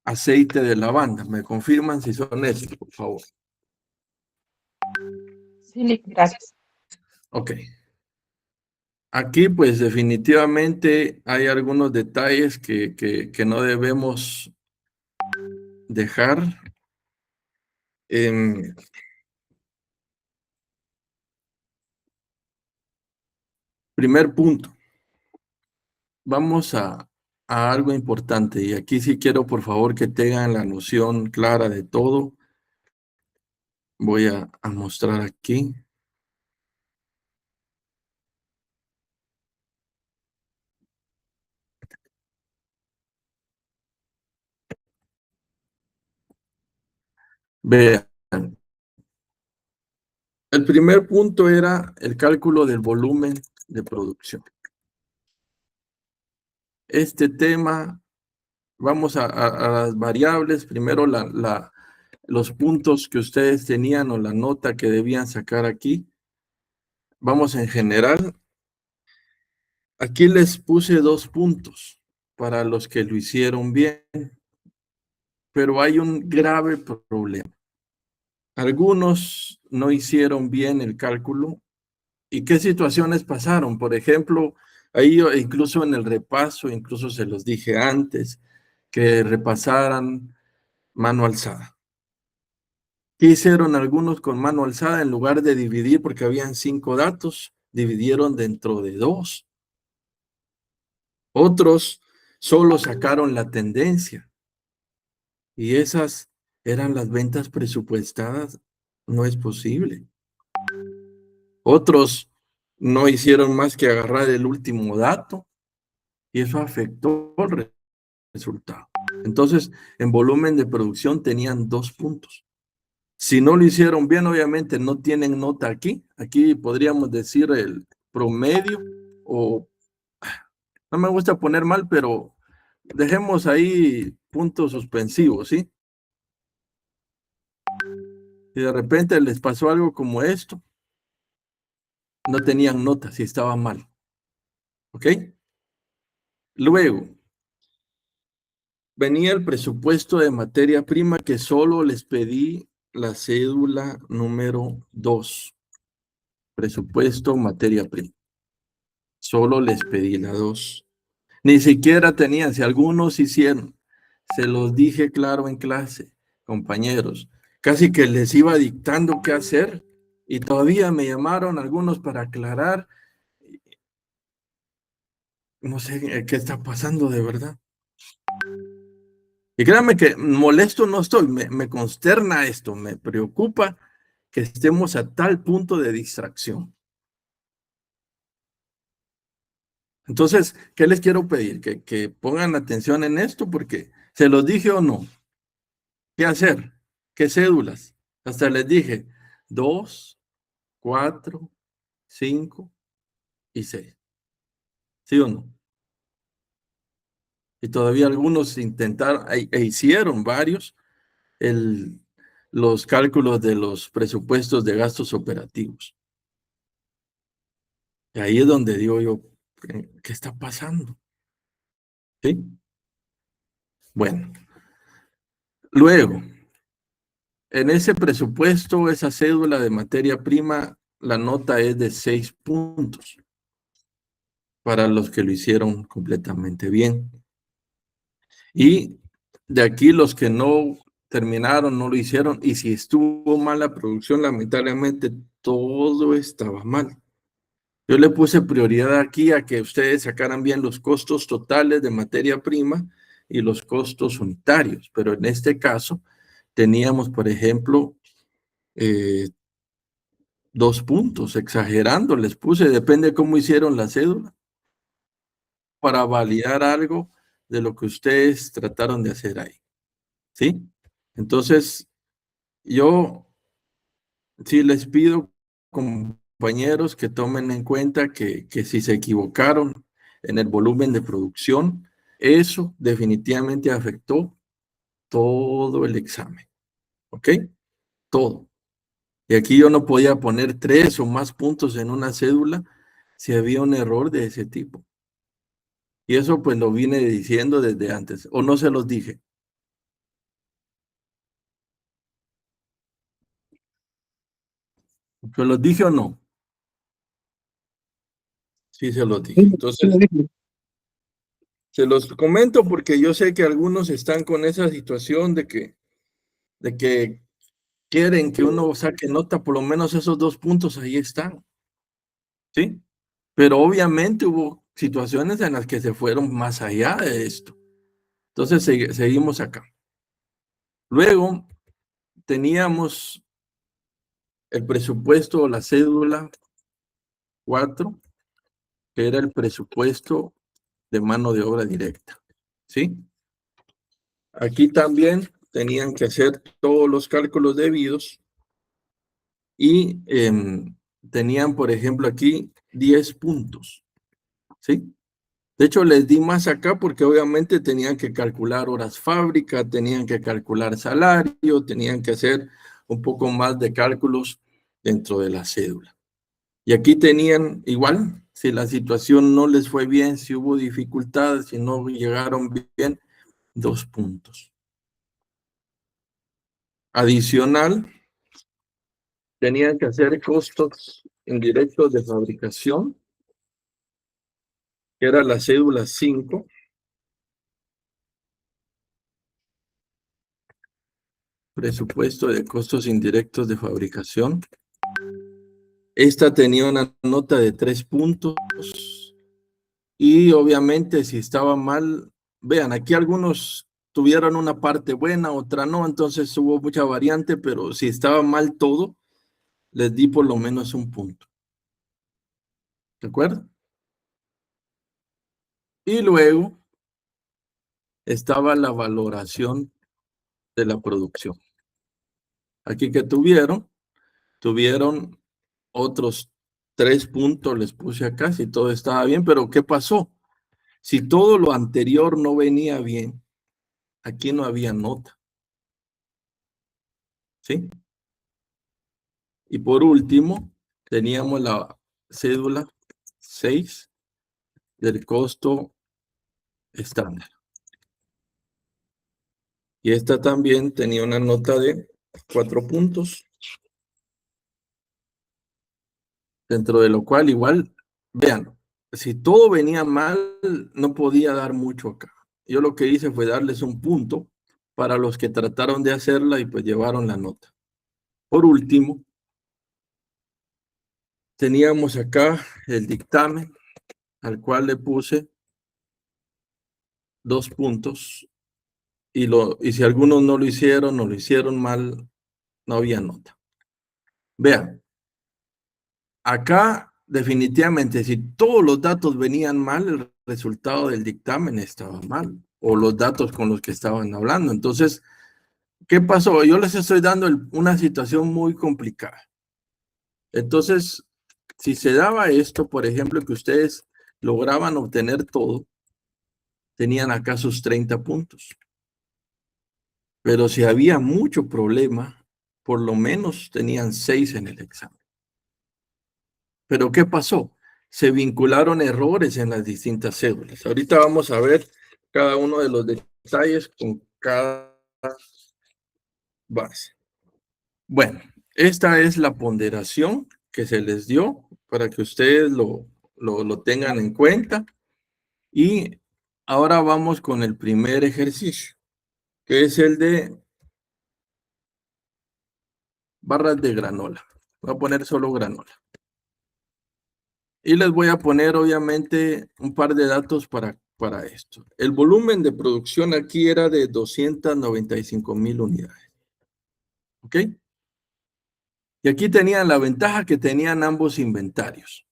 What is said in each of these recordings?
aceite de lavanda. ¿Me confirman si son esos, por favor? Sí, gracias. Ok. Aquí, pues definitivamente hay algunos detalles que no debemos dejar. Primer punto. Vamos a algo importante. Y aquí sí quiero, por favor, que tengan la noción clara de todo. Voy a mostrar aquí. Vean. El primer punto era el cálculo del volumen de producción. Este tema, vamos a las variables. Primero los puntos que ustedes tenían o la nota que debían sacar aquí. Vamos en general. Aquí les puse 2 puntos para los que lo hicieron bien, pero hay un grave problema. Algunos no hicieron bien el cálculo. ¿Y qué situaciones pasaron? Por ejemplo, ahí incluso en el repaso, incluso se los dije antes, que repasaran mano alzada. ¿Qué hicieron algunos con mano alzada? En lugar de dividir, porque habían 5 datos, dividieron dentro de 2. Otros solo sacaron la tendencia. Y esas eran las ventas presupuestadas. No es posible. Otros no hicieron más que agarrar el último dato y eso afectó el resultado. Entonces, en volumen de producción tenían 2 puntos. Si no lo hicieron bien, obviamente no tienen nota aquí. Aquí podríamos decir el promedio o no me gusta poner mal, pero dejemos ahí puntos suspensivos, ¿sí? Si de repente les pasó algo como esto, no tenían nota si estaba mal. ¿Ok? Luego, venía el presupuesto de materia prima que solo les pedí la cédula número 2. Presupuesto materia prima. Solo les pedí la 2. Ni siquiera tenían, si algunos hicieron, se los dije claro en clase, compañeros, casi que les iba dictando qué hacer y todavía me llamaron algunos para aclarar. No sé qué está pasando de verdad. Y créanme que molesto no estoy, me consterna esto, me preocupa que estemos a tal punto de distracción. Entonces, ¿qué les quiero pedir? Que pongan atención en esto porque se los dije o no. ¿Qué hacer? ¿Qué cédulas? Hasta les dije 2, 4, 5 y 6. ¿Sí o no? Y todavía algunos intentaron e hicieron varios los cálculos de los presupuestos de gastos operativos. Y ahí es donde digo yo, ¿qué está pasando? ¿Sí? Bueno, luego, en ese presupuesto, esa cédula de materia prima, la nota es de 6 puntos para los que lo hicieron completamente bien. Y de aquí los que no terminaron, no lo hicieron, y si estuvo mal la producción, lamentablemente todo estaba mal. Yo le puse prioridad aquí a que ustedes sacaran bien los costos totales de materia prima y los costos unitarios, pero en este caso teníamos, por ejemplo, 2 puntos, exagerando, les puse, depende cómo hicieron la cédula, para validar algo de lo que ustedes trataron de hacer ahí, ¿sí? Entonces, yo sí les pido, compañeros, que tomen en cuenta que si se equivocaron en el volumen de producción, eso definitivamente afectó todo el examen, ¿ok? Todo. Y aquí yo no podía poner 3 o más puntos en una cédula si había un error de ese tipo. Y eso pues lo vine diciendo desde antes, o no se los dije. ¿Se los dije o no? Sí, se los dije. Sí, sí, Entonces, lo dije. se los comento porque yo sé que algunos están con esa situación de que quieren que uno saque nota, por lo menos esos 2 puntos ahí están, ¿sí? Pero obviamente hubo situaciones en las que se fueron más allá de esto. Entonces, seguimos acá. Luego, teníamos el presupuesto o la cédula 4, que era el presupuesto de mano de obra directa, ¿sí? Aquí también tenían que hacer todos los cálculos debidos y tenían, por ejemplo, aquí 10 puntos, ¿sí? De hecho, les di más acá porque obviamente tenían que calcular horas fábrica, tenían que calcular salario, tenían que hacer un poco más de cálculos dentro de la cédula. Y aquí tenían igual, si la situación no les fue bien, si hubo dificultades, si no llegaron bien, 2 puntos. Adicional, tenían que hacer costos indirectos de fabricación, que era la cédula 5, presupuesto de costos indirectos de fabricación. Esta tenía una nota de 3 puntos y obviamente si estaba mal, vean, aquí algunos tuvieron una parte buena, otra no, entonces hubo mucha variante, pero si estaba mal todo, les di por lo menos 1 punto. ¿De acuerdo? Y luego estaba la valoración de la producción. Aquí que tuvieron otros 3 puntos, les puse acá, si todo estaba bien, pero ¿qué pasó? Si todo lo anterior no venía bien, aquí no había nota, ¿sí? Y por último, teníamos la cédula 6 del costo estándar. Y esta también tenía una nota de 4 puntos, dentro de lo cual igual, vean, si todo venía mal, no podía dar mucho acá. Yo lo que hice fue darles 1 punto para los que trataron de hacerla y pues llevaron la nota. Por último, teníamos acá el dictamen, al cual le puse 2 puntos, y si algunos no lo hicieron o lo hicieron mal, no había nota. Vean, acá definitivamente si todos los datos venían mal, el resultado del dictamen estaba mal, o los datos con los que estaban hablando. Entonces, ¿qué pasó? Yo les estoy dando una situación muy complicada. Entonces, si se daba esto, por ejemplo, que ustedes lograban obtener todo, tenían acá sus 30 puntos. Pero si había mucho problema, por lo menos tenían 6 en el examen. Pero ¿qué pasó? Se vincularon errores en las distintas cédulas. Ahorita vamos a ver cada uno de los detalles con cada base. Bueno, esta es la ponderación que se les dio para que ustedes lo tengan en cuenta. Y ahora vamos con el primer ejercicio, que es el de barras de granola. Voy a poner solo granola. Y les voy a poner, obviamente, un par de datos para esto. El volumen de producción aquí era de 295,000 unidades. ¿Ok? Y aquí tenían la ventaja que tenían ambos inventarios.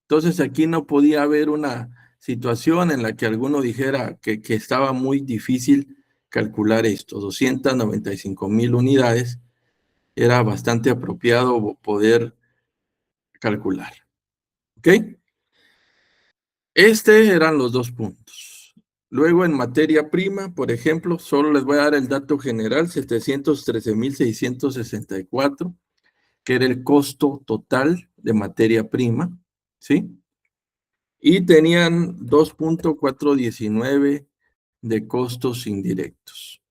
Entonces aquí no podía haber una situación en la que alguno dijera que estaba muy difícil calcular esto. 295,000 unidades era bastante apropiado poder calcular. ¿Ok? Eran los 2 puntos. Luego en materia prima, por ejemplo, solo les voy a dar el dato general, 713,664, que era el costo total de materia prima, ¿sí? Y tenían 2,419 de costos indirectos.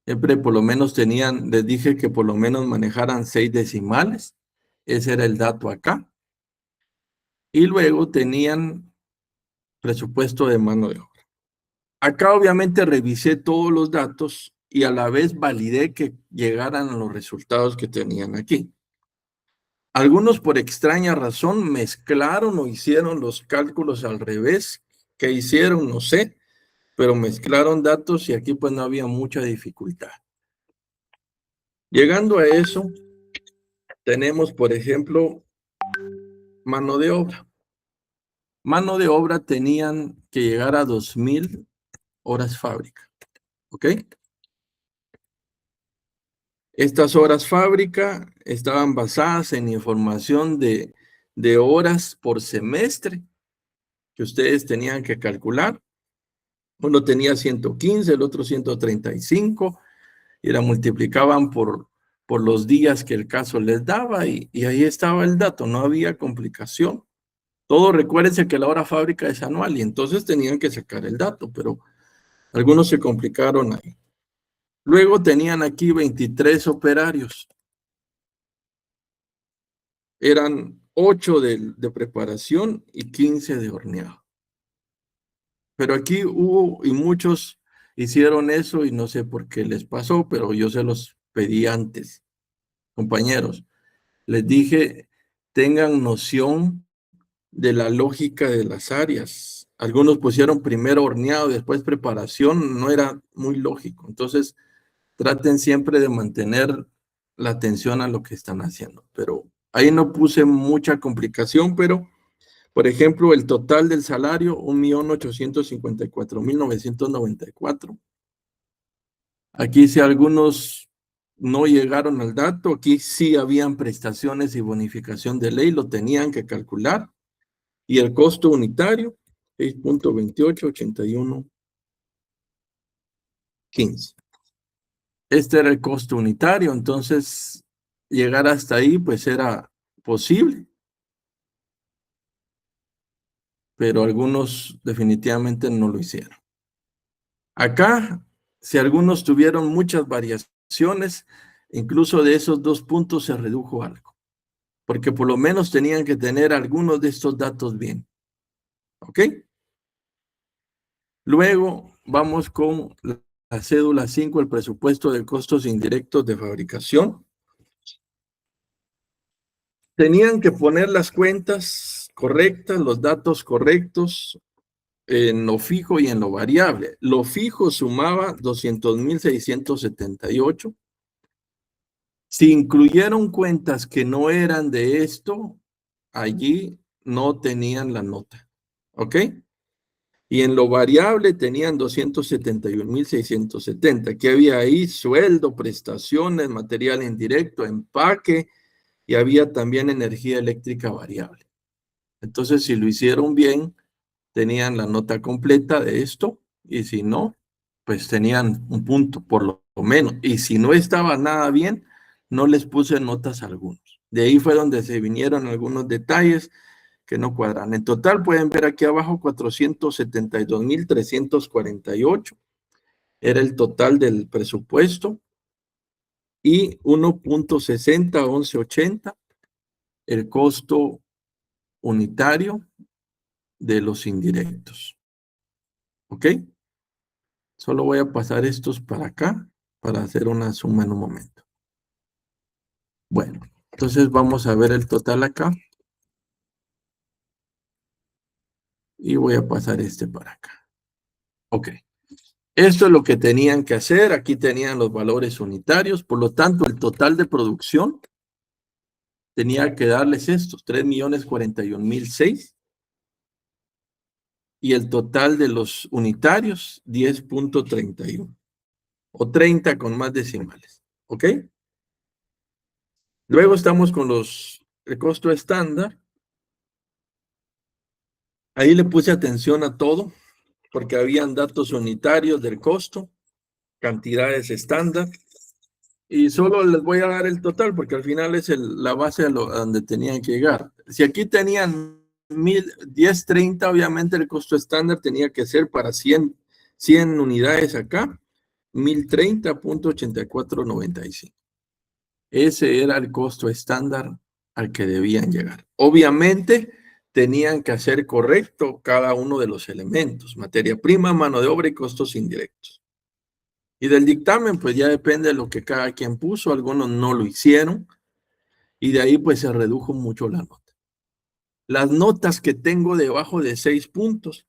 Siempre por lo menos tenían, les dije que por lo menos manejaran 6 decimales. Ese era el dato acá. Y luego tenían presupuesto de mano de obra. Acá obviamente revisé todos los datos y a la vez validé que llegaran a los resultados que tenían aquí. Algunos por extraña razón mezclaron o hicieron los cálculos al revés. ¿Qué hicieron? No sé, pero mezclaron datos y aquí pues no había mucha dificultad. Llegando a eso, tenemos por ejemplo mano de obra. Mano de obra tenían que llegar a 2,000 horas fábrica. ¿Ok? Estas horas fábrica estaban basadas en información de horas por semestre que ustedes tenían que calcular. Uno tenía 115, el otro 135, y la multiplicaban por los días que el caso les daba, y ahí estaba el dato, no había complicación. Todo, recuérdense que la hora fábrica es anual, y entonces tenían que sacar el dato, pero algunos se complicaron ahí. Luego tenían aquí 23 operarios. Eran 8 de preparación y 15 de horneado. Pero aquí hubo, y muchos hicieron eso y no sé por qué les pasó, pero yo se los pedí antes. Compañeros, les dije, tengan noción de la lógica de las áreas. Algunos pusieron primero horneado, después preparación, no era muy lógico. Entonces, traten siempre de mantener la atención a lo que están haciendo. Pero ahí no puse mucha complicación, pero por ejemplo, el total del salario, 1,854,994. Aquí si algunos no llegaron al dato, aquí sí habían prestaciones y bonificación de ley, lo tenían que calcular. Y el costo unitario, 6,288115. Este era el costo unitario, entonces llegar hasta ahí pues era posible, pero algunos definitivamente no lo hicieron. Acá, si algunos tuvieron muchas variaciones, incluso de esos 2 puntos se redujo algo, porque por lo menos tenían que tener algunos de estos datos bien. ¿Ok? Luego vamos con la cédula 5, el presupuesto de costos indirectos de fabricación. Tenían que poner las cuentas correctas, los datos correctos en lo fijo y en lo variable. Lo fijo sumaba 200,678. Si incluyeron cuentas que no eran de esto, allí no tenían la nota. ¿Ok? Y en lo variable tenían 271,670. ¿Qué había ahí? Sueldo, prestaciones, material indirecto, empaque, y había también energía eléctrica variable. Entonces, si lo hicieron bien, tenían la nota completa de esto, y si no, pues tenían un punto por lo menos. Y si no estaba nada bien, no les puse notas a algunos. De ahí fue donde se vinieron algunos detalles que no cuadran. En total pueden ver aquí abajo 472,348 era el total del presupuesto, y 1,601180 el costo unitario de los indirectos. ¿Ok? Solo voy a pasar estos para acá para hacer una suma en un momento. Bueno, entonces vamos a ver el total acá. Y voy a pasar este para acá. Ok. Esto es lo que tenían que hacer. Aquí tenían los valores unitarios. Por lo tanto, el total de producción tenía que darles estos, 3,041,006. Y el total de los unitarios, 10,31. O 30 con más decimales. ¿Ok? Luego estamos con el costo estándar. Ahí le puse atención a todo, porque habían datos unitarios del costo, cantidades estándar, y solo les voy a dar el total, porque al final es la base a donde tenían que llegar. Si aquí tenían 1030, obviamente el costo estándar tenía que ser para 100 unidades acá, 1030.8495. Ese era el costo estándar al que debían llegar. Obviamente, tenían que hacer correcto cada uno de los elementos: materia prima, mano de obra y costos indirectos. Y del dictamen, pues ya depende de lo que cada quien puso. Algunos no lo hicieron y de ahí pues se redujo mucho la nota. Las notas que tengo debajo de 6 puntos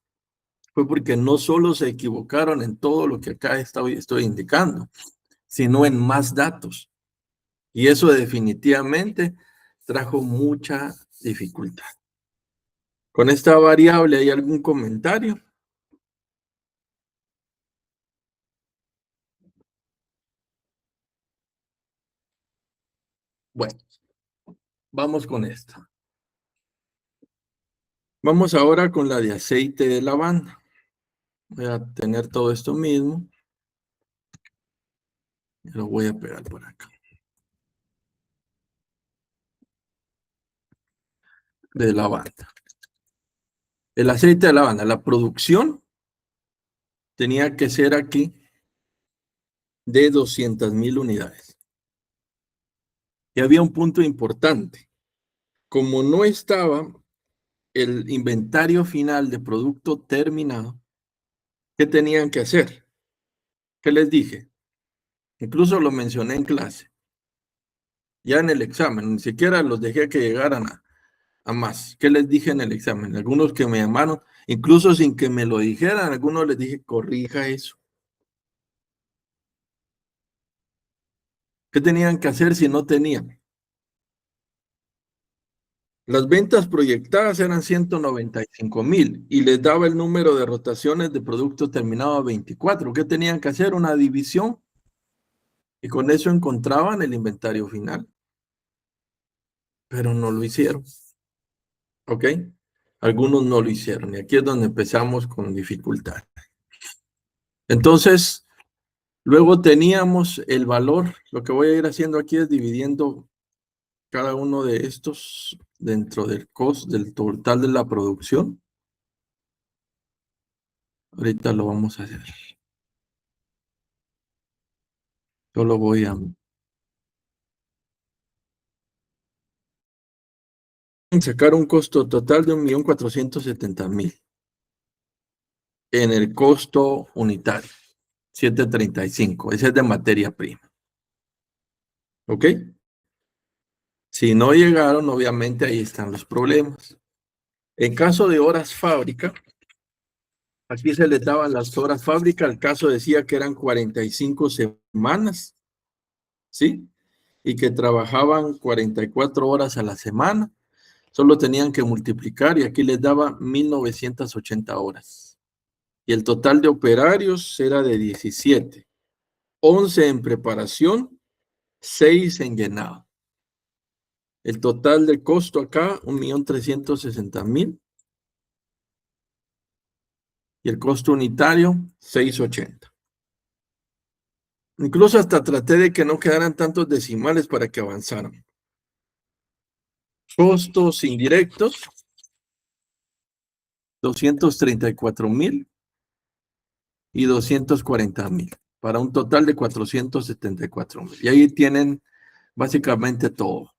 fue porque no solo se equivocaron en todo lo que acá estoy indicando, sino en más datos. Y eso definitivamente trajo mucha dificultad. ¿Con esta variable hay algún comentario? Bueno, vamos con esta. Vamos ahora con la de aceite de lavanda. Voy a tener todo esto mismo. Lo voy a pegar por acá. De lavanda. El aceite de lavanda, la producción tenía que ser aquí de 200,000 unidades. Y había un punto importante. Como no estaba el inventario final de producto terminado, ¿qué tenían que hacer? ¿Qué les dije? Incluso lo mencioné en clase. Ya en el examen, ni siquiera los dejé que llegaran a más. ¿Qué les dije en el examen? Algunos que me llamaron, incluso sin que me lo dijeran, algunos les dije, corrija eso. ¿Qué tenían que hacer si no tenían? Las ventas proyectadas eran 195,000 y les daba el número de rotaciones de producto terminado a 24. ¿Qué tenían que hacer? Una división. Y con eso encontraban el inventario final. Pero no lo hicieron. ¿Ok? Algunos no lo hicieron. Y aquí es donde empezamos con dificultad. Entonces, luego teníamos el valor. Lo que voy a ir haciendo aquí es dividiendo cada uno de estos dentro del costo, del total de la producción. Ahorita lo vamos a hacer. Solo voy a sacar un costo total de 1,470,000 en el costo unitario, 735. Ese es de materia prima. ¿Ok? Si no llegaron, obviamente ahí están los problemas. En caso de horas fábrica, aquí se les daban las horas fábrica. El caso decía que eran 45 semanas, ¿sí? Y que trabajaban 44 horas a la semana. Solo tenían que multiplicar y aquí les daba 1,980 horas. Y el total de operarios era de 17. 11 en preparación, 6 en llenado. El total de costo acá, 1,360,000. Y el costo unitario, 680. Incluso hasta traté de que no quedaran tantos decimales para que avanzaran. Costos indirectos, 234,000 y 240,000, para un total de 474,000. Y ahí tienen básicamente todo.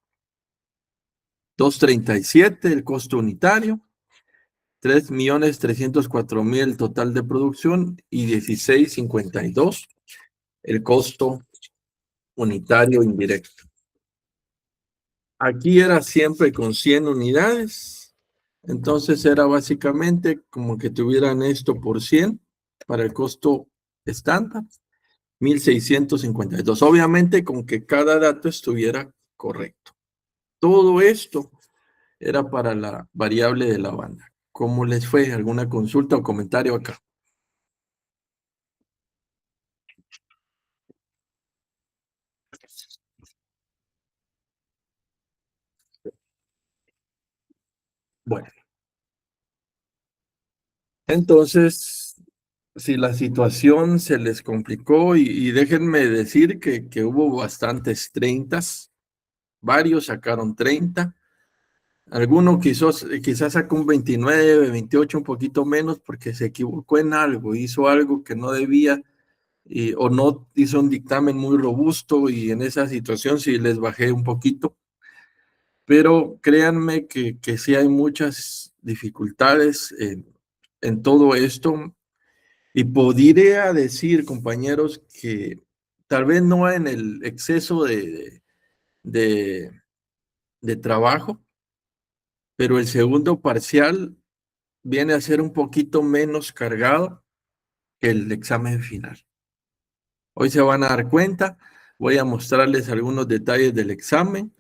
237 el costo unitario, 3,304,000 el total de producción y 16,52 el costo unitario indirecto. Aquí era siempre con 100 unidades, entonces era básicamente como que tuvieran esto por 100 para el costo estándar, 1,652. Obviamente con que cada dato estuviera correcto. Todo esto era para la variable de la banda. ¿Cómo les fue? ¿Alguna consulta o comentario acá? Bueno, entonces, si la situación se les complicó y déjenme decir que hubo bastantes 30, varios sacaron 30, alguno quizás sacó un 29, 28, un poquito menos porque se equivocó en algo, hizo algo que no debía o no hizo un dictamen muy robusto, y en esa situación sí les bajé un poquito. Pero créanme que sí hay muchas dificultades en todo esto, y podría decir, compañeros, que tal vez no en el exceso de, de trabajo, pero el segundo parcial viene a ser un poquito menos cargado que el examen final. Hoy se van a dar cuenta, voy a mostrarles algunos detalles del examen,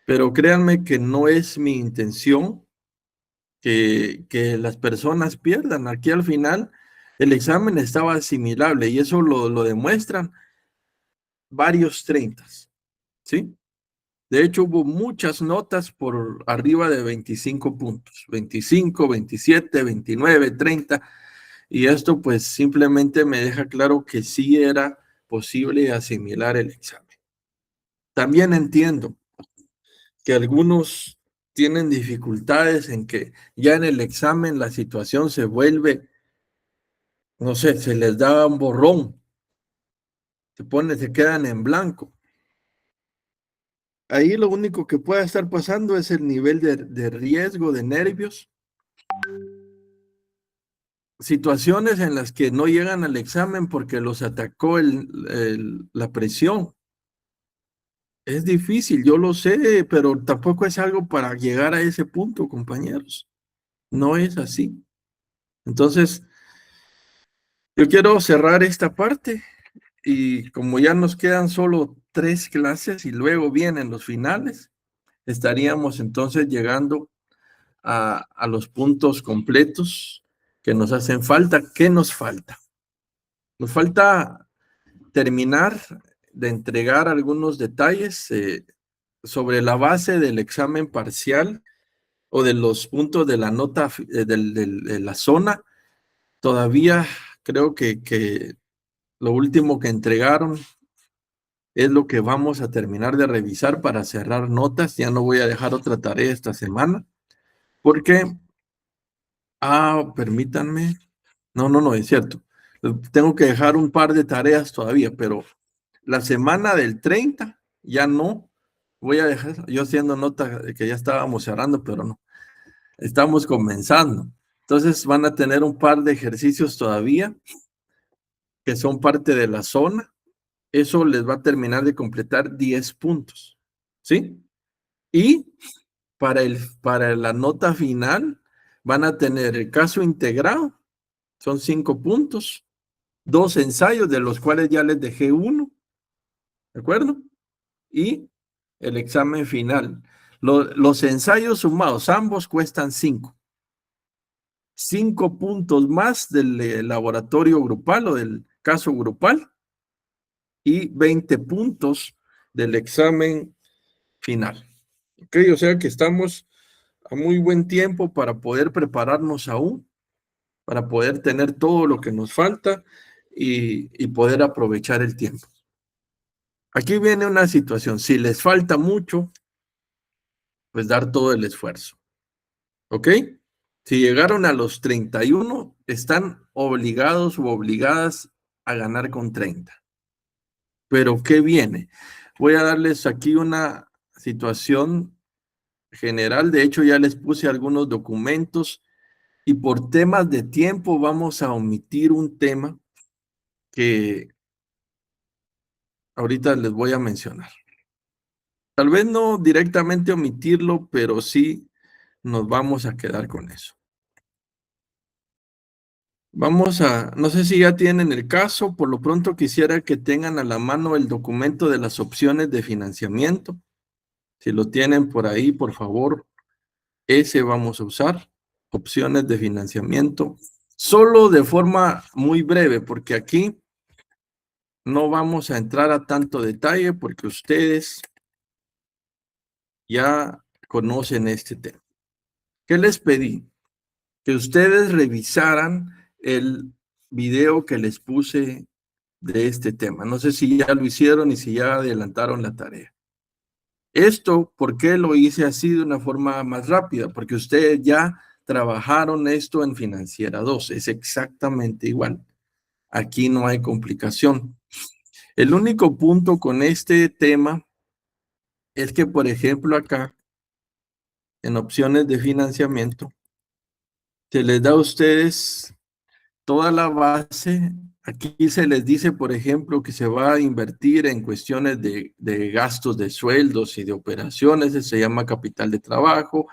pero créanme que no es mi intención que las personas pierdan. Aquí al final el examen estaba asimilable, y eso lo demuestran varios 30, ¿sí? De hecho, hubo muchas notas por arriba de 25 puntos, 25, 27, 29, 30, y esto pues simplemente me deja claro que sí era posible asimilar el examen. También entiendo que algunos tienen dificultades en que ya en el examen la situación se vuelve, no sé, se les da un borrón, se quedan en blanco. Ahí lo único que puede estar pasando es el nivel de riesgo, de nervios, situaciones en las que no llegan al examen porque los atacó la presión. Es difícil, yo lo sé, pero tampoco es algo para llegar a ese punto, compañeros. No es así. Entonces, yo quiero cerrar esta parte, y como ya nos quedan solo 3 clases y luego vienen los finales, estaríamos entonces llegando a los puntos completos que nos hacen falta. ¿Qué nos falta? Nos falta terminar de entregar algunos detalles sobre la base del examen parcial o de los puntos de la nota de la zona. Todavía creo que lo último que entregaron es lo que vamos a terminar de revisar para cerrar notas. Ya no voy a dejar otra tarea esta semana, porque, permítanme, no, es cierto. Tengo que dejar un par de tareas todavía, pero la semana del 30 ya no voy a dejar, yo haciendo nota de que ya estábamos cerrando, pero no, estamos comenzando. Entonces van a tener un par de ejercicios todavía que son parte de la zona. Eso les va a terminar de completar 10 puntos, ¿sí? Y para la nota final van a tener el caso integrado, son 5 puntos, 2 ensayos, de los cuales ya les dejé uno, ¿de acuerdo? Y el examen final. Los ensayos sumados, ambos cuestan 5. 5 puntos más del laboratorio grupal o del caso grupal, y 20 puntos del examen final. Ok, o sea que estamos a muy buen tiempo para poder prepararnos aún, para poder tener todo lo que nos falta y poder aprovechar el tiempo. Aquí viene una situación: si les falta mucho, pues dar todo el esfuerzo. ¿Ok? Si llegaron a los 31, están obligados u obligadas a ganar con 30. Pero ¿qué viene? Voy a darles aquí una situación general. De hecho, ya les puse algunos documentos, y por temas de tiempo vamos a omitir un tema que ahorita les voy a mencionar. Tal vez no directamente omitirlo, pero sí nos vamos a quedar con eso. No sé si ya tienen el caso. Por lo pronto quisiera que tengan a la mano el documento de las opciones de financiamiento. Si lo tienen por ahí, por favor, ese vamos a usar. Opciones de financiamiento. Solo de forma muy breve, porque aquí no vamos a entrar a tanto detalle, porque ustedes ya conocen este tema. ¿Qué les pedí? Que ustedes revisaran el video que les puse de este tema. No sé si ya lo hicieron y si ya adelantaron la tarea. Esto, ¿por qué lo hice así de una forma más rápida? Porque ustedes ya trabajaron esto en Financiera 2, es exactamente igual. Aquí no hay complicación. El único punto con este tema es que, por ejemplo, acá, en opciones de financiamiento, se les da a ustedes toda la base. Aquí se les dice, por ejemplo, que se va a invertir en cuestiones de gastos de sueldos y de operaciones, eso se llama capital de trabajo,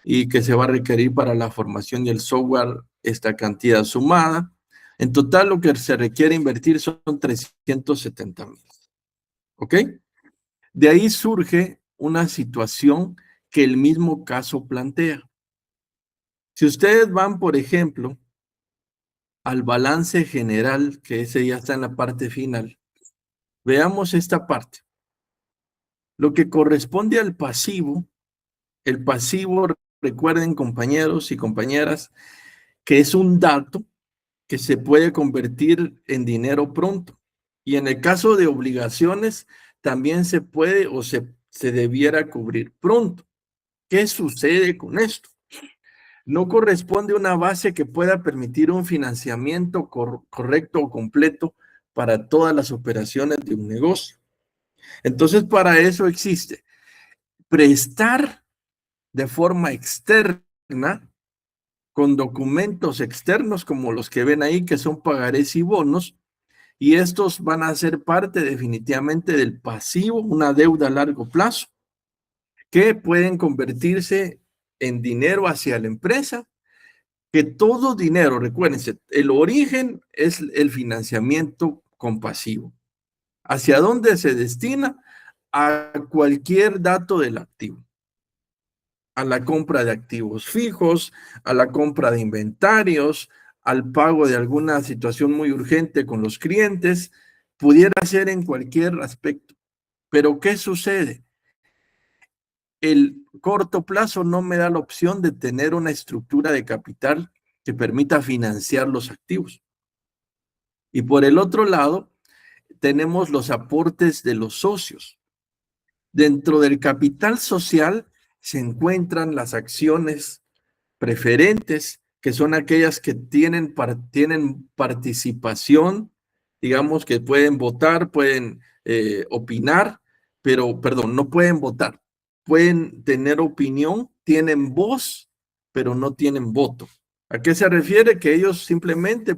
y que se va a requerir para la formación y el software esta cantidad sumada. En total, lo que se requiere invertir son 370,000. ¿Ok? De ahí surge una situación que el mismo caso plantea. Si ustedes van, por ejemplo, al balance general, que ese ya está en la parte final, veamos esta parte. Lo que corresponde al pasivo, el pasivo, recuerden compañeros y compañeras, que es un dato que se puede convertir en dinero pronto. Y en el caso de obligaciones, también se puede o se debiera cubrir pronto. ¿Qué sucede con esto? No corresponde una base que pueda permitir un financiamiento correcto o completo para todas las operaciones de un negocio. Entonces, para eso existe prestar de forma externa con documentos externos como los que ven ahí, que son pagarés y bonos, y estos van a ser parte definitivamente del pasivo, una deuda a largo plazo, que pueden convertirse en dinero hacia la empresa, que todo dinero, recuérdense, el origen es el financiamiento compasivo. ¿Hacia dónde se destina? A cualquier dato del activo, a la compra de activos fijos, a la compra de inventarios, al pago de alguna situación muy urgente con los clientes, pudiera ser en cualquier aspecto. Pero ¿qué sucede? El corto plazo no me da la opción de tener una estructura de capital que permita financiar los activos. Y por el otro lado, tenemos los aportes de los socios. Dentro del capital social se encuentran las acciones preferentes, que son aquellas que tienen participación, digamos que pueden votar, pueden opinar, pero, perdón, no pueden votar, pueden tener opinión, tienen voz, pero no tienen voto. ¿A qué se refiere? Que ellos simplemente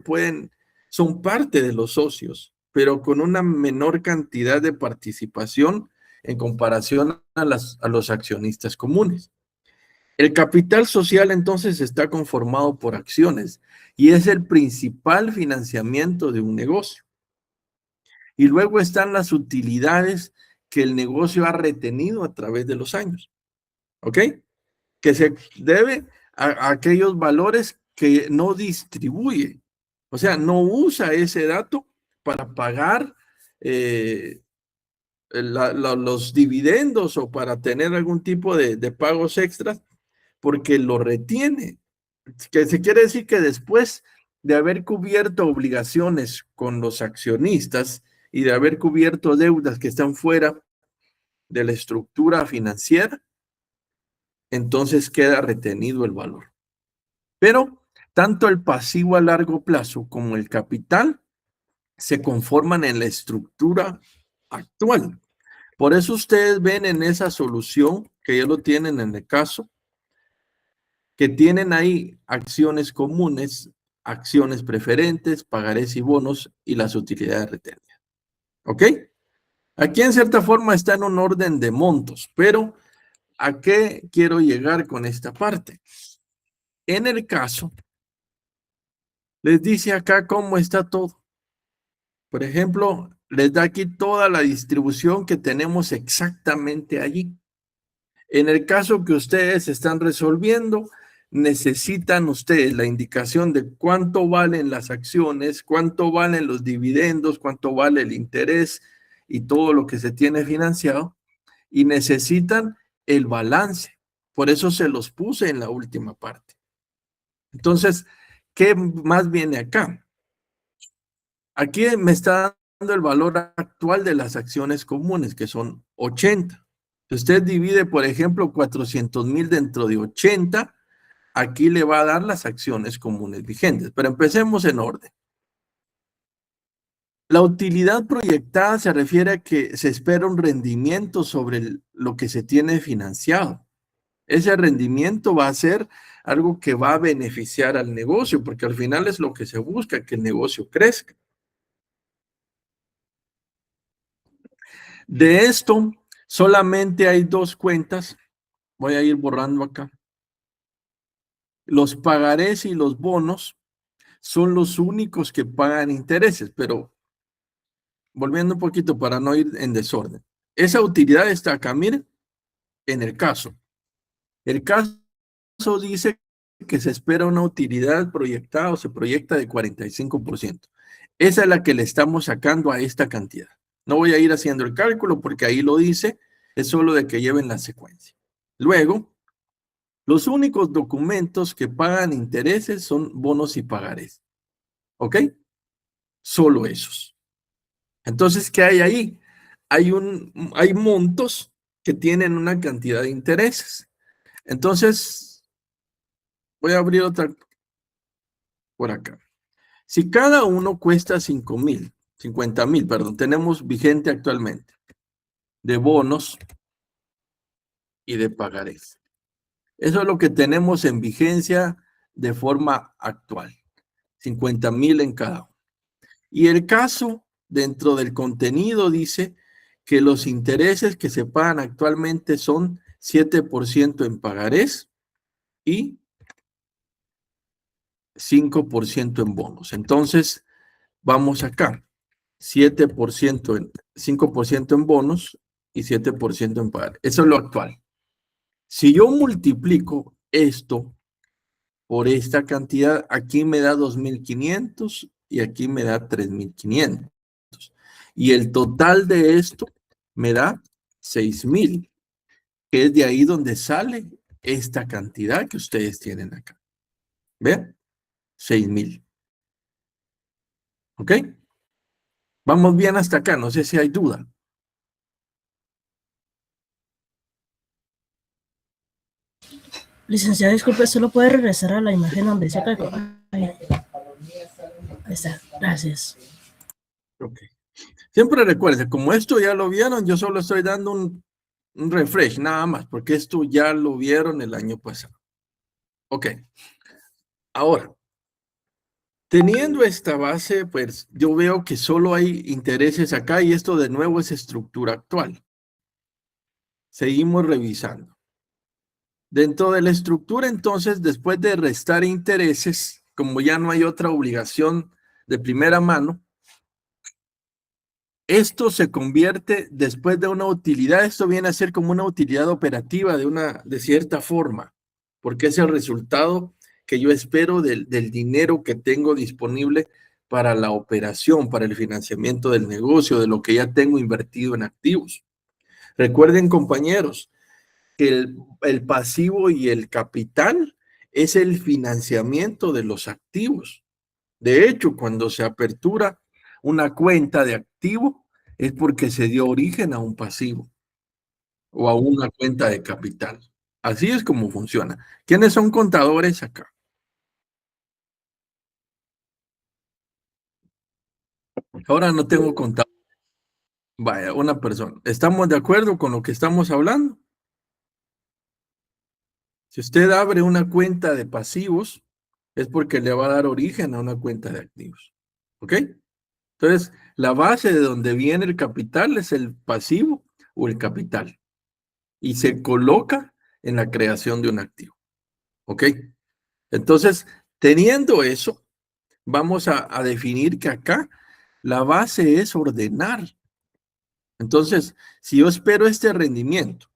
son parte de los socios, pero con una menor cantidad de participación en comparación a los accionistas comunes. El capital social entonces está conformado por acciones y es el principal financiamiento de un negocio. Y luego están las utilidades que el negocio ha retenido a través de los años, ¿ok? Que se debe a aquellos valores que no distribuye, o sea, no usa ese dato para pagar los dividendos o para tener algún tipo de pagos extras, porque lo retiene. Que se quiere decir que después de haber cubierto obligaciones con los accionistas y de haber cubierto deudas que están fuera de la estructura financiera, entonces queda retenido el valor. Pero tanto el pasivo a largo plazo como el capital se conforman en la estructura actual. Por eso ustedes ven en esa solución, que ya lo tienen en el caso, que tienen ahí acciones comunes, acciones preferentes, pagarés y bonos y las utilidades retenidas. ¿Ok? Aquí en cierta forma está en un orden de montos, pero ¿a qué quiero llegar con esta parte? En el caso, les dice acá cómo está todo. Por ejemplo, les da aquí toda la distribución que tenemos exactamente allí. En el caso que ustedes están resolviendo, necesitan ustedes la indicación de cuánto valen las acciones, cuánto valen los dividendos, cuánto vale el interés y todo lo que se tiene financiado, y necesitan el balance. Por eso se los puse en la última parte. Entonces, ¿qué más viene acá? Aquí me está dando el valor actual de las acciones comunes, que son 80. Si usted divide, por ejemplo, 400,000 dentro de 80, aquí le va a dar las acciones comunes vigentes. Pero empecemos en orden. La utilidad proyectada se refiere a que se espera un rendimiento sobre lo que se tiene financiado. Ese rendimiento va a ser algo que va a beneficiar al negocio, porque al final es lo que se busca, que el negocio crezca. De esto, solamente hay dos cuentas. Voy a ir borrando acá. Los pagarés y los bonos son los únicos que pagan intereses, pero volviendo un poquito para no ir en desorden. Esa utilidad está acá, miren, en el caso. El caso dice que se espera una utilidad proyectada o se proyecta de 45%. Esa es la que le estamos sacando a esta cantidad. No voy a ir haciendo el cálculo porque ahí lo dice, es solo de que lleven la secuencia. Luego, los únicos documentos que pagan intereses son bonos y pagarés. ¿Ok? Solo esos. Entonces, ¿qué hay ahí? Hay montos que tienen una cantidad de intereses. Entonces, voy a abrir otra por acá. Si cada uno cuesta 50,000, perdón, tenemos vigente actualmente, de bonos y de pagarés. Eso es lo que tenemos en vigencia de forma actual, 50,000 en cada uno. Y el caso dentro del contenido dice que los intereses que se pagan actualmente son 7% en pagarés y 5% en bonos. Entonces, vamos acá. 7% 5% en bonos y 7% en pagar. Eso es lo actual. Si yo multiplico esto por esta cantidad, aquí me da 2,500 y aquí me da 3,500. Y el total de esto me da 6,000, que es de ahí donde sale esta cantidad que ustedes tienen acá. ¿Ven? 6,000. ¿Ok? Vamos bien hasta acá, no sé si hay duda. Licenciado, disculpe, ¿solo puede regresar a la imagen donde dice que... Ahí está, gracias. Ok. Siempre recuerden, como esto ya lo vieron, yo solo estoy dando un refresh, nada más, porque esto ya lo vieron el año pasado. Ok. Ahora, teniendo esta base, pues yo veo que solo hay intereses acá y esto de nuevo es estructura actual. Seguimos revisando. Dentro de la estructura, entonces, después de restar intereses, como ya no hay otra obligación de primera mano, esto se convierte después de una utilidad, esto viene a ser como una utilidad operativa de cierta forma, porque es el resultado que yo espero del dinero que tengo disponible para la operación, para el financiamiento del negocio, de lo que ya tengo invertido en activos. Recuerden, compañeros, que el pasivo y el capital es el financiamiento de los activos. De hecho, cuando se apertura una cuenta de activo, es porque se dio origen a un pasivo o a una cuenta de capital. Así es como funciona. ¿Quiénes son contadores acá? Ahora no tengo contador. Vaya, una persona. ¿Estamos de acuerdo con lo que estamos hablando? Si usted abre una cuenta de pasivos, es porque le va a dar origen a una cuenta de activos. ¿Ok? Entonces, la base de donde viene el capital es el pasivo o el capital. Y se coloca en la creación de un activo. ¿Ok? Entonces, teniendo eso, vamos a definir que acá la base es ordenar. Entonces, si yo espero este rendimiento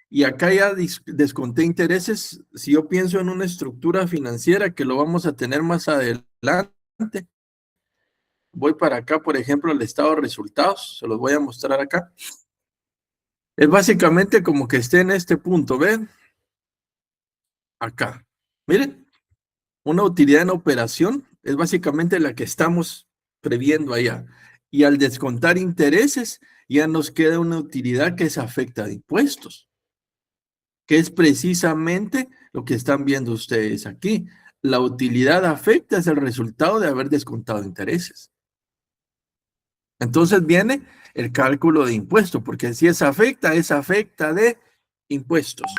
y acá ya desconté intereses, si yo pienso en una estructura financiera que lo vamos a tener más adelante, voy para acá, por ejemplo, el estado de resultados, se los voy a mostrar acá. Es básicamente como que esté en este punto, ¿ven? Acá. Miren, una utilidad en operación es básicamente la que estamos previendo allá. Y al descontar intereses, ya nos queda una utilidad que se afecta de impuestos, que es precisamente lo que están viendo ustedes aquí. La utilidad afecta es el resultado de haber descontado intereses. Entonces viene el cálculo de impuestos, porque si es afecta de impuestos.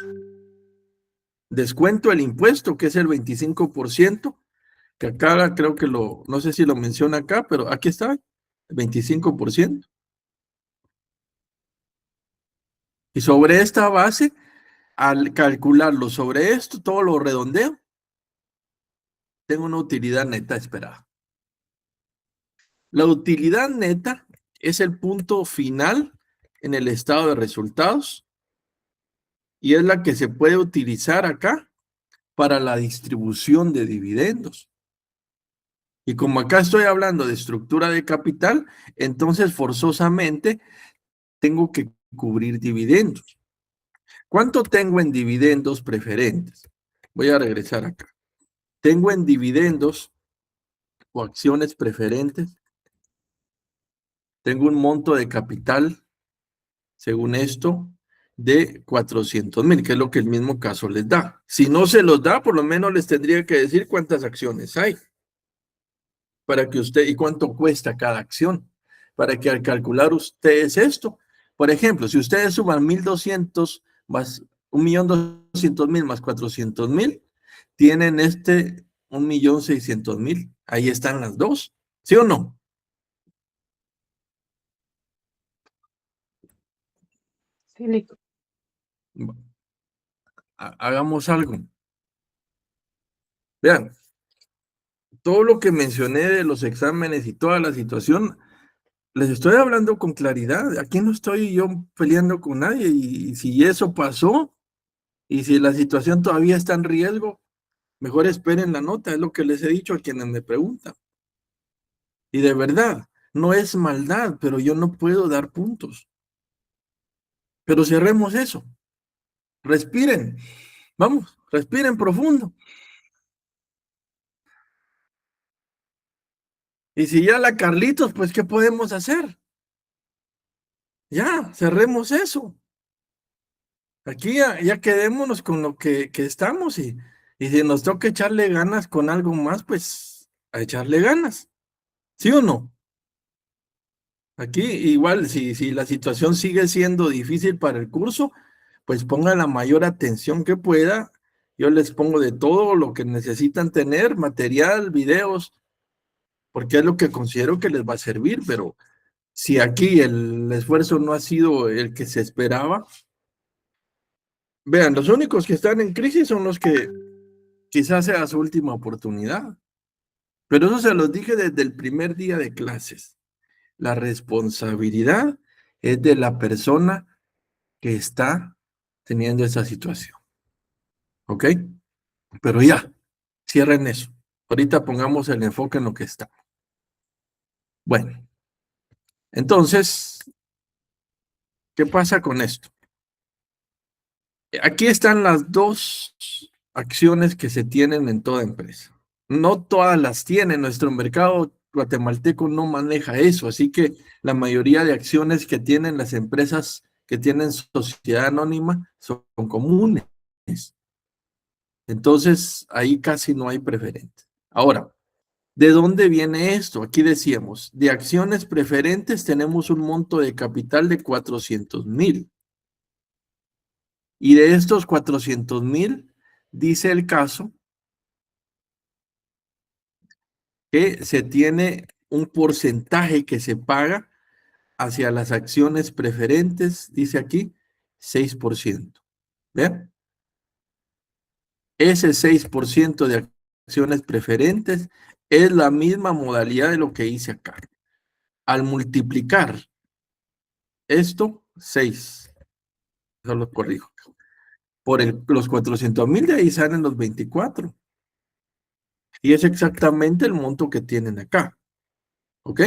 Descuento el impuesto, que es el 25%, que acá creo que no sé si lo menciona acá, pero aquí está, 25%. Y sobre esta base, al calcularlo sobre esto, todo lo redondeo, tengo una utilidad neta esperada. La utilidad neta es el punto final en el estado de resultados y es la que se puede utilizar acá para la distribución de dividendos. Y como acá estoy hablando de estructura de capital, entonces forzosamente tengo que cubrir dividendos. ¿Cuánto tengo en dividendos preferentes? Voy a regresar acá. Tengo en dividendos o acciones preferentes, tengo un monto de capital, según esto, de 400,000, que es lo que el mismo caso les da. Si no se los da, por lo menos les tendría que decir cuántas acciones hay, para que usted, y cuánto cuesta cada acción, para que al calcular ustedes esto, por ejemplo, si ustedes suman 1,200 más 1,200,000 más 400,000, tienen 1,600,000. Ahí están las dos, ¿sí o no? Sí, Lico. Hagamos algo. Vean, todo lo que mencioné de los exámenes y toda la situación, les estoy hablando con claridad. Aquí no estoy yo peleando con nadie. Y si eso pasó, y si la situación todavía está en riesgo, mejor esperen la nota. Es lo que les he dicho a quienes me preguntan. Y de verdad, no es maldad, pero yo no puedo dar puntos. Pero cerremos eso. Respiren. Vamos, respiren profundo. Y si ya la Carlitos, pues, ¿qué podemos hacer? Ya, cerremos eso. Aquí ya quedémonos con lo que estamos y si nos toca echarle ganas con algo más, pues a echarle ganas. ¿Sí o no? Aquí igual, si la situación sigue siendo difícil para el curso, pues pongan la mayor atención que pueda. Yo les pongo de todo lo que necesitan tener, material, videos, porque es lo que considero que les va a servir, pero si aquí el esfuerzo no ha sido el que se esperaba, vean, los únicos que están en crisis son los que quizás sea su última oportunidad. Pero eso se los dije desde el primer día de clases. La responsabilidad es de la persona que está teniendo esa situación. ¿Ok? Pero ya, cierren eso. Ahorita pongamos el enfoque en lo que está. Bueno, entonces, ¿qué pasa con esto? Aquí están las dos acciones que se tienen en toda empresa. No todas las tienen. Nuestro mercado guatemalteco no maneja eso. Así que la mayoría de acciones que tienen las empresas que tienen sociedad anónima son comunes. Entonces, ahí casi no hay preferentes. Ahora, ¿de dónde viene esto? Aquí decíamos, de acciones preferentes tenemos un monto de capital de 400,000. Y de estos 400,000, dice el caso que se tiene un porcentaje que se paga hacia las acciones preferentes, dice aquí, 6%. ¿Vean? Ese 6% de acciones preferentes es la misma modalidad de lo que hice acá. Al multiplicar esto, 6, eso lo corrijo, por los 400,000, de ahí salen los 24. Y es exactamente el monto que tienen acá. ¿Ok?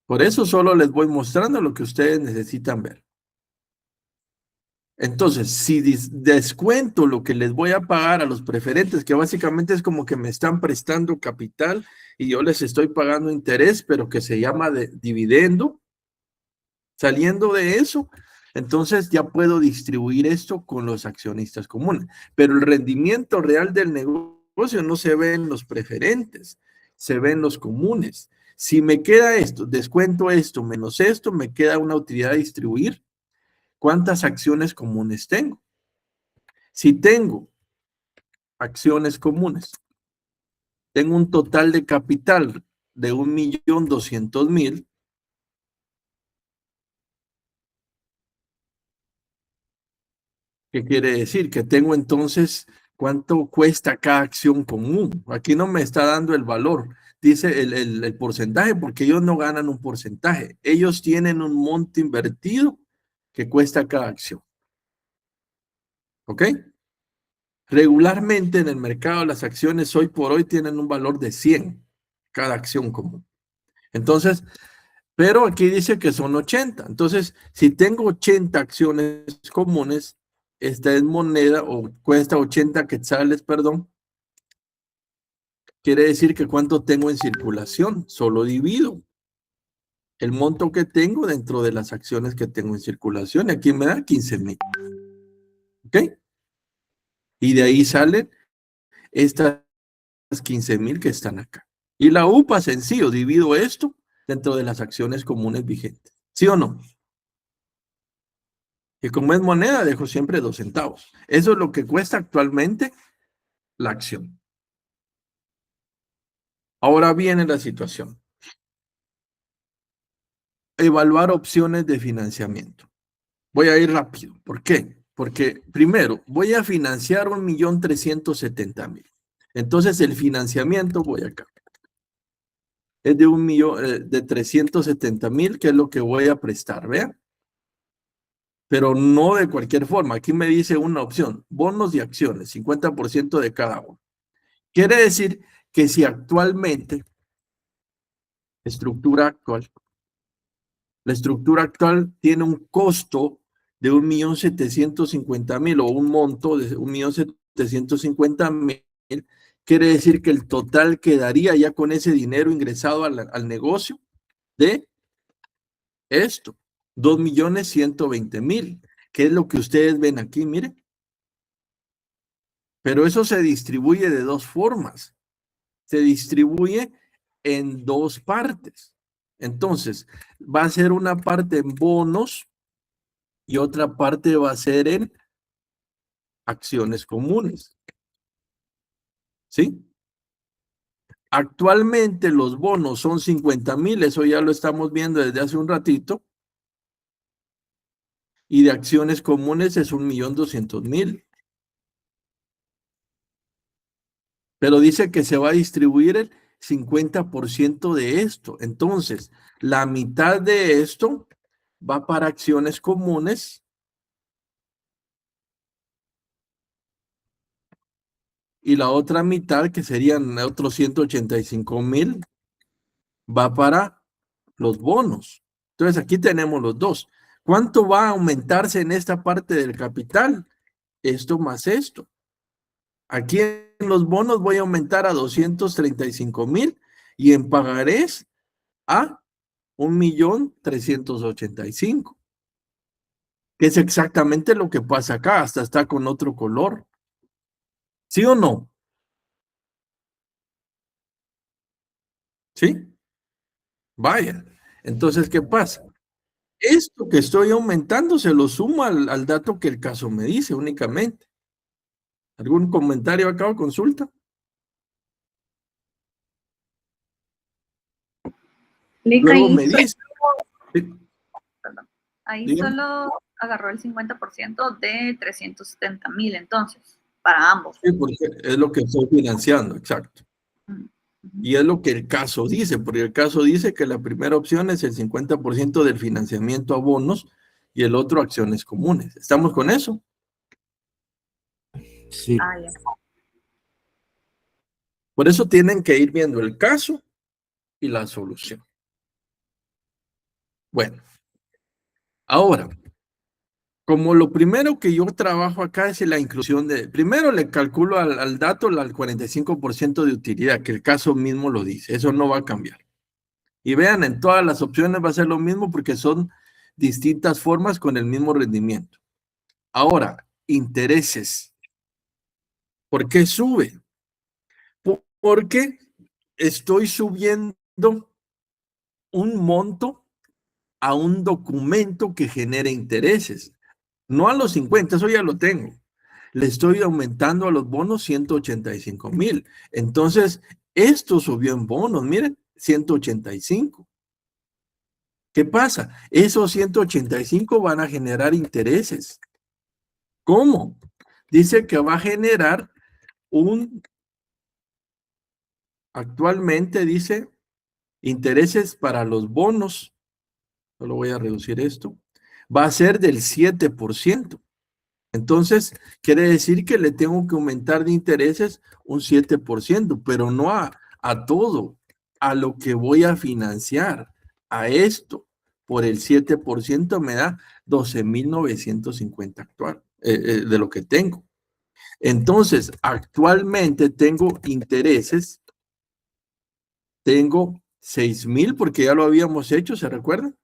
Por eso solo les voy mostrando lo que ustedes necesitan ver. Entonces, si descuento lo que les voy a pagar a los preferentes, que básicamente es como que me están prestando capital y yo les estoy pagando interés, pero que se llama de dividendo, saliendo de eso, entonces ya puedo distribuir esto con los accionistas comunes. Pero el rendimiento real del negocio no se ve en los preferentes, se ve en los comunes. Si me queda esto, descuento esto menos esto, me queda una utilidad a distribuir. ¿Cuántas acciones comunes tengo? Si tengo acciones comunes, tengo un total de capital de 1.200.000. ¿Qué quiere decir? Que tengo entonces cuánto cuesta cada acción común. Aquí no me está dando el valor, dice el porcentaje, porque ellos no ganan un porcentaje. Ellos tienen un monto invertido que cuesta cada acción. ¿Ok? Regularmente en el mercado las acciones hoy por hoy tienen un valor de 100 cada acción común. Entonces, pero aquí dice que son 80. Entonces, si tengo 80 acciones comunes, esta es moneda o cuesta 80 quetzales, perdón. Quiere decir que cuánto tengo en circulación. Solo divido el monto que tengo dentro de las acciones que tengo en circulación. Aquí me da 15.000. ¿Ok? Y de ahí salen estas 15.000 que están acá. Y la UPA, sencillo, divido esto dentro de las acciones comunes vigentes. ¿Sí o no? Y como es moneda, dejo siempre 2 centavos. Eso es lo que cuesta actualmente la acción. Ahora viene la situación. Evaluar opciones de financiamiento. Voy a ir rápido. ¿Por qué? Porque primero voy a financiar 1.370.000. Entonces el financiamiento, voy acá, es de 370.000, que es lo que voy a prestar, ¿vean? Pero no de cualquier forma. Aquí me dice una opción, bonos y acciones, 50% de cada uno. Quiere decir que si actualmente, estructura actual, la estructura actual tiene un costo de 1.750.000 o un monto de 1.750.000, quiere decir que el total quedaría ya con ese dinero ingresado al negocio de esto, 2.120.000, que es lo que ustedes ven aquí, miren. Pero eso se distribuye de 2 formas. Se distribuye en 2 partes. Entonces, va a ser una parte en bonos y otra parte va a ser en acciones comunes. ¿Sí? Actualmente los bonos son 50.000, eso ya lo estamos viendo desde hace un ratito. Y de acciones comunes es 1.200.000. Pero dice que se va a distribuir el 50% de esto. Entonces, la mitad de esto va para acciones comunes y la otra mitad, que serían otros 185.000, va para los bonos. Entonces, aquí tenemos los dos. ¿Cuánto va a aumentarse en esta parte del capital? Esto más esto. Aquí en los bonos voy a aumentar a 235.000 y en pagarés a 1.385.000, que es exactamente lo que pasa acá, hasta está con otro color. ¿Sí o no? ¿Sí? Vaya. Entonces, ¿qué pasa? Esto que estoy aumentando se lo sumo al dato que el caso me dice únicamente. ¿Algún comentario acá o consulta? Luego me dice. Sí, Perdón. Ahí dígame. solo agarró el 50% de 370.000, entonces, para ambos. Sí, porque es lo que estoy financiando, exacto. Y es lo que el caso dice, porque el caso dice que la primera opción es el 50% del financiamiento a bonos y el otro acciones comunes. ¿Estamos con eso? Sí. Ah, ya. Por eso tienen que ir viendo el caso y la solución. Bueno, ahora, como lo primero que yo trabajo acá es la inclusión de, primero le calculo al dato al 45% de utilidad, que el caso mismo lo dice, eso no va a cambiar. Y vean, en todas las opciones va a ser lo mismo porque son distintas formas con el mismo rendimiento. Ahora, intereses. ¿Por qué sube? Porque estoy subiendo un monto a un documento que genere intereses. No a los 50, eso ya lo tengo. Le estoy aumentando a los bonos 185,000. Entonces, esto subió en bonos, miren, 185. ¿Qué pasa? Esos 185 van a generar intereses. ¿Cómo? Dice que va a generar actualmente dice, intereses para los bonos, solo voy a reducir esto, va a ser del 7%. Entonces, quiere decir que le tengo que aumentar de intereses un 7%, pero no a todo, a lo que voy a financiar, a esto. Por el 7% me da 12,950 actual, de lo que tengo. Entonces, actualmente tengo intereses, tengo 6,000 porque ya lo habíamos hecho, ¿se recuerdan?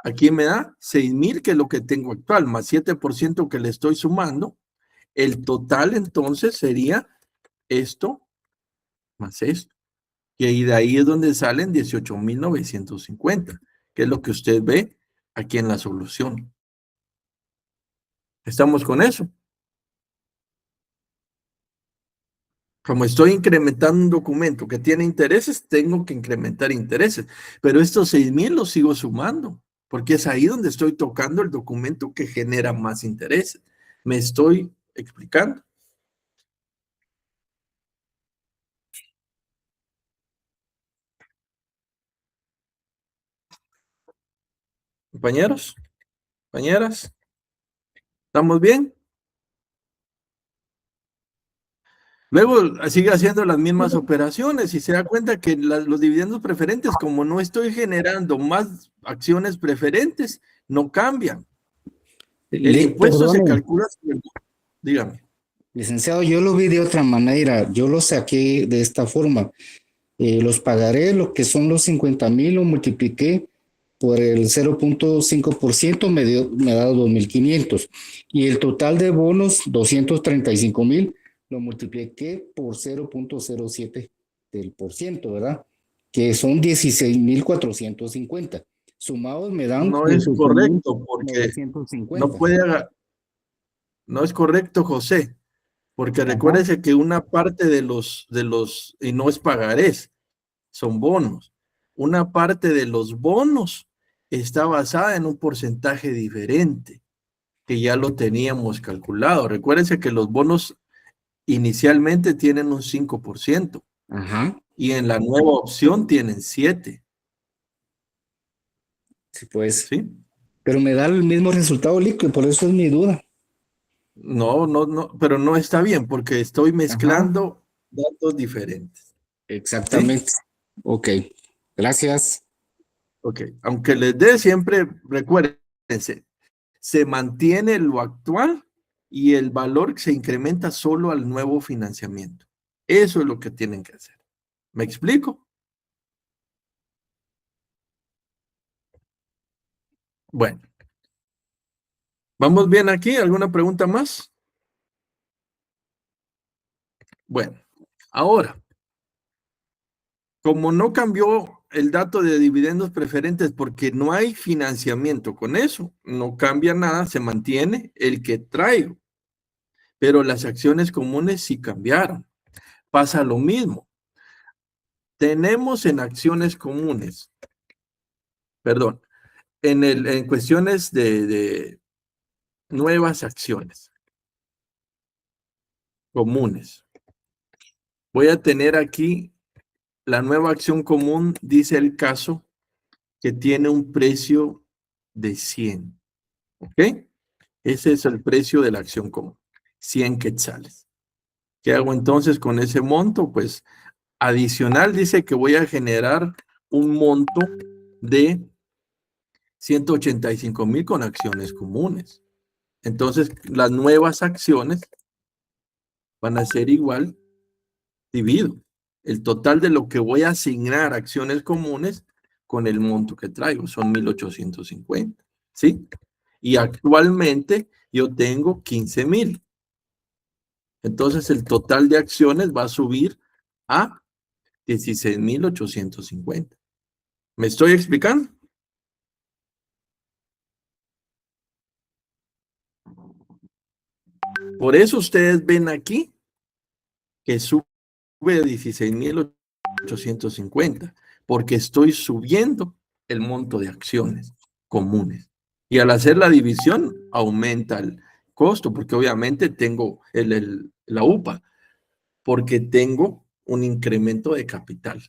Aquí me da 6,000, que es lo que tengo actual, más 7% que le estoy sumando. El total entonces sería esto más esto. Y de ahí es donde salen 18,950, que es lo que usted ve aquí en la solución. ¿Estamos con eso? Como estoy incrementando un documento que tiene intereses, tengo que incrementar intereses. Pero estos 6,000 los sigo sumando, porque es ahí donde estoy tocando el documento que genera más intereses. ¿Me estoy explicando? Compañeros, compañeras, ¿estamos bien? Luego sigue haciendo las mismas operaciones y se da cuenta que los dividendos preferentes, como no estoy generando más acciones preferentes, no cambian. El impuesto se Perdone, calcula, dígame. licenciado, yo lo vi de otra manera, yo lo saqué de esta forma. Los pagaré, lo que son los 50,000, lo multipliqué por el 0.5%, me da 2,500. Y el total de bonos, 235,000, lo multipliqué por 0.07 del por ciento, ¿verdad? Que son 16,450. Sumados me dan No es correcto porque no 18,950. no es correcto, José, porque Ajá. recuérdese que una parte y no es pagarés, son bonos. Una parte de los bonos está basada en un porcentaje diferente, que ya lo teníamos calculado. Recuérdense que los bonos inicialmente tienen un 5% Ajá. y en la nueva opción tienen 7%, Sí, pues. ¿sí? Pero me da el mismo resultado líquido, por eso es mi duda. No, pero no está bien porque estoy Ajá, mezclando datos diferentes, ¿sí? exactamente. Ok, gracias. Ok, aunque les dé siempre, recuérdense, se mantiene lo actual y el valor se incrementa solo al nuevo financiamiento. Eso es lo que tienen que hacer. ¿Me explico? Bueno, ¿vamos bien aquí? ¿Alguna pregunta más? Bueno, ahora, como no cambió el dato de dividendos preferentes porque no hay financiamiento con eso, no cambia nada, se mantiene el que traigo, pero las acciones comunes sí cambiaron. Pasa lo mismo. Tenemos en acciones comunes, perdón, en cuestiones de nuevas acciones comunes. Voy a tener aquí la nueva acción común, dice el caso, que tiene un precio de 100. ¿Ok? Ese es el precio de la acción común, 100 quetzales. ¿Qué hago entonces con ese monto? Pues adicional dice que voy a generar un monto de 185,000 con acciones comunes. Entonces, las nuevas acciones van a ser igual dividido el total de lo que voy a asignar a acciones comunes con el monto que traigo, son 1,850, ¿sí? Y actualmente yo tengo 15,000. Entonces el total de acciones va a subir a 16,850. ¿Me estoy explicando? Por eso ustedes ven aquí que sube a 16.850, porque estoy subiendo el monto de acciones comunes. Y al hacer la división, aumenta el costo, porque obviamente tengo la UPA, porque tengo un incremento de capital.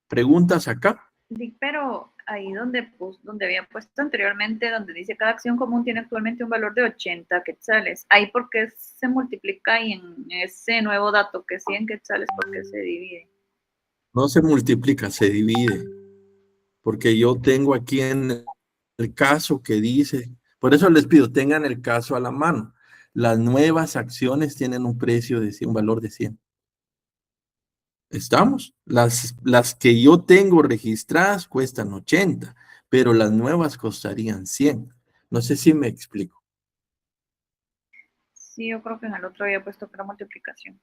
¿Preguntas acá? Sí, pero ahí donde había puesto anteriormente, donde dice cada acción común tiene actualmente un valor de 80 quetzales. Ahí por qué se multiplica y en ese nuevo dato que 100 quetzales, ¿por qué se divide? No se multiplica, se divide. Porque yo tengo aquí en el caso que dice, por eso les pido, tengan el caso a la mano. Las nuevas acciones tienen un precio de 100, un valor de 100. ¿Estamos? Las que yo tengo registradas cuestan 80, pero las nuevas costarían 100. No sé si me explico. Sí, yo creo que en el otro había puesto que era multiplicación.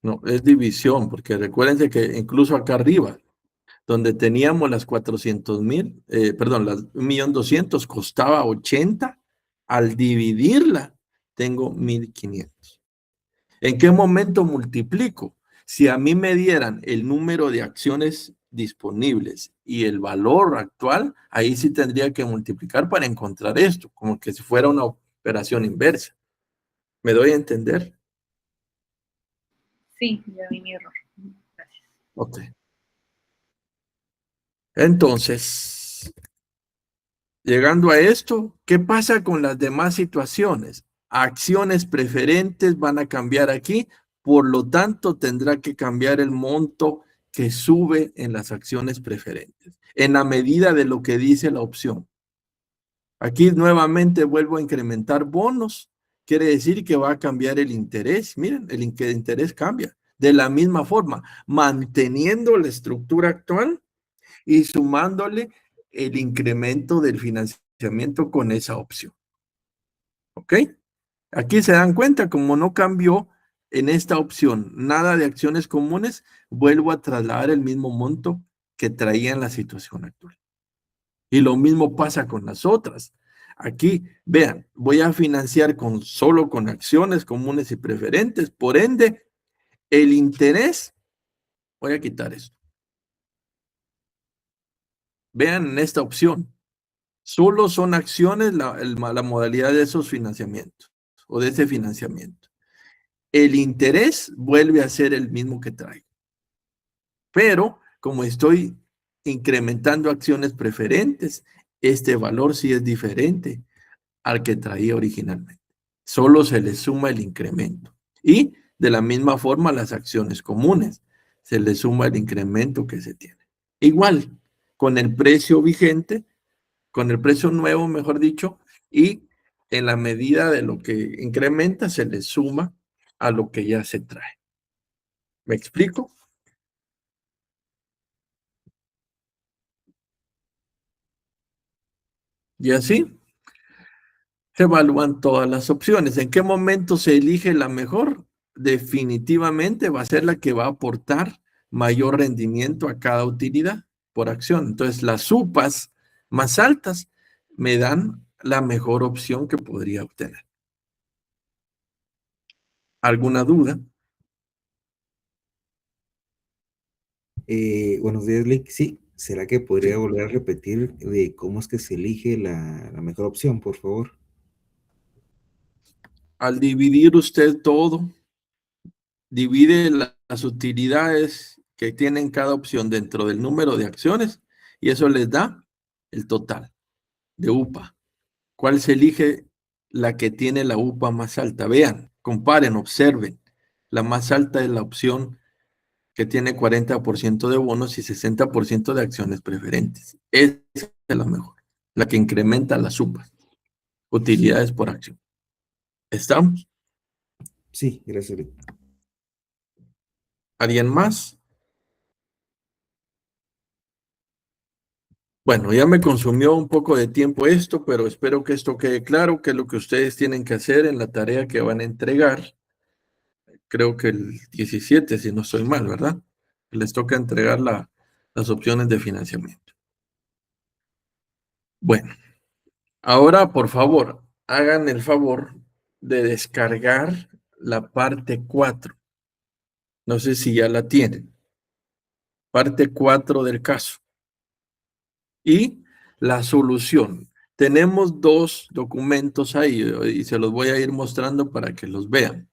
No, es división, porque recuérdense que incluso acá arriba, donde teníamos las 400.000, perdón, las 1.200.000 costaba 80, al dividirla tengo 1.500. ¿En qué momento multiplico? Si a mí me dieran el número de acciones disponibles y el valor actual, ahí sí tendría que multiplicar para encontrar esto, como que si fuera una operación inversa. ¿Me doy a entender? Sí, ya vi mi error. Gracias. Ok. Entonces, llegando a esto, ¿qué pasa con las demás situaciones? Acciones preferentes van a cambiar aquí, por lo tanto tendrá que cambiar el monto que sube en las acciones preferentes, en la medida de lo que dice la opción. Aquí nuevamente vuelvo a incrementar bonos, quiere decir que va a cambiar el interés. Miren, el interés cambia. De la misma forma, manteniendo la estructura actual y sumándole el incremento del financiamiento con esa opción. ¿Ok? Aquí se dan cuenta, como no cambió en esta opción nada de acciones comunes, vuelvo a trasladar el mismo monto que traía en la situación actual. Y lo mismo pasa con las otras. Aquí, vean, voy a financiar solo con acciones comunes y preferentes. Por ende, el interés, voy a quitar esto. Vean en esta opción. Solo son acciones la modalidad de esos financiamientos o de ese financiamiento. El interés vuelve a ser el mismo que traigo. Pero como estoy incrementando acciones preferentes, este valor sí es diferente al que traía originalmente. Solo se le suma el incremento. Y de la misma forma las acciones comunes, se le suma el incremento que se tiene. Igual, con el precio vigente, con el precio nuevo, mejor dicho, y en la medida de lo que incrementa, se le suma a lo que ya se trae. ¿Me explico? Y así se evalúan todas las opciones. ¿En qué momento se elige la mejor? Definitivamente va a ser la que va a aportar mayor rendimiento a cada utilidad por acción. Entonces, las UPAs más altas me dan la mejor opción que podría obtener. ¿Alguna duda? Buenos días, Lick. Sí, ¿será que podría volver a repetir de cómo es que se elige la mejor opción, por favor? Al dividir usted todo, divide las utilidades que tienen cada opción dentro del número de acciones y eso les da el total de UPA. ¿Cuál se elige? La que tiene la UPA más alta. Vean, comparen, observen. La más alta es la opción que tiene 40% de bonos y 60% de acciones preferentes. Esa es la mejor, la que incrementa las UPA, utilidades por acción. ¿Estamos? Sí, gracias, Lick. ¿Alguien más? Bueno, ya me consumió un poco de tiempo esto, pero espero que esto quede claro, que es lo que ustedes tienen que hacer en la tarea que van a entregar creo que el 17, si no estoy mal, ¿verdad? Les toca entregar las opciones de financiamiento. Bueno, ahora por favor, hagan el favor de descargar la parte 4. No sé si ya la tienen. Parte 4 del caso. Y la solución. Tenemos 2 documentos ahí y se los voy a ir mostrando para que los vean.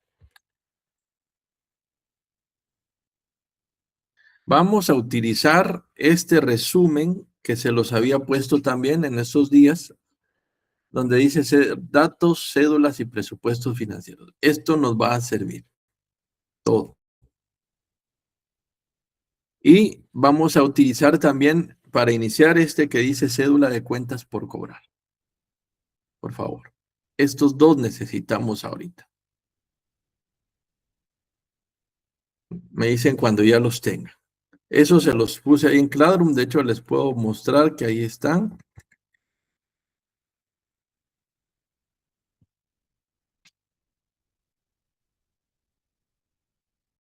Vamos a utilizar este resumen que se los había puesto también en estos días, donde dice datos, cédulas y presupuestos financieros. Esto nos va a servir todo. Y vamos a utilizar también para iniciar este que dice cédula de cuentas por cobrar. Por favor. Estos 2 necesitamos ahorita. Me dicen cuando ya los tenga. Eso se los puse ahí en Classroom. De hecho, les puedo mostrar que ahí están.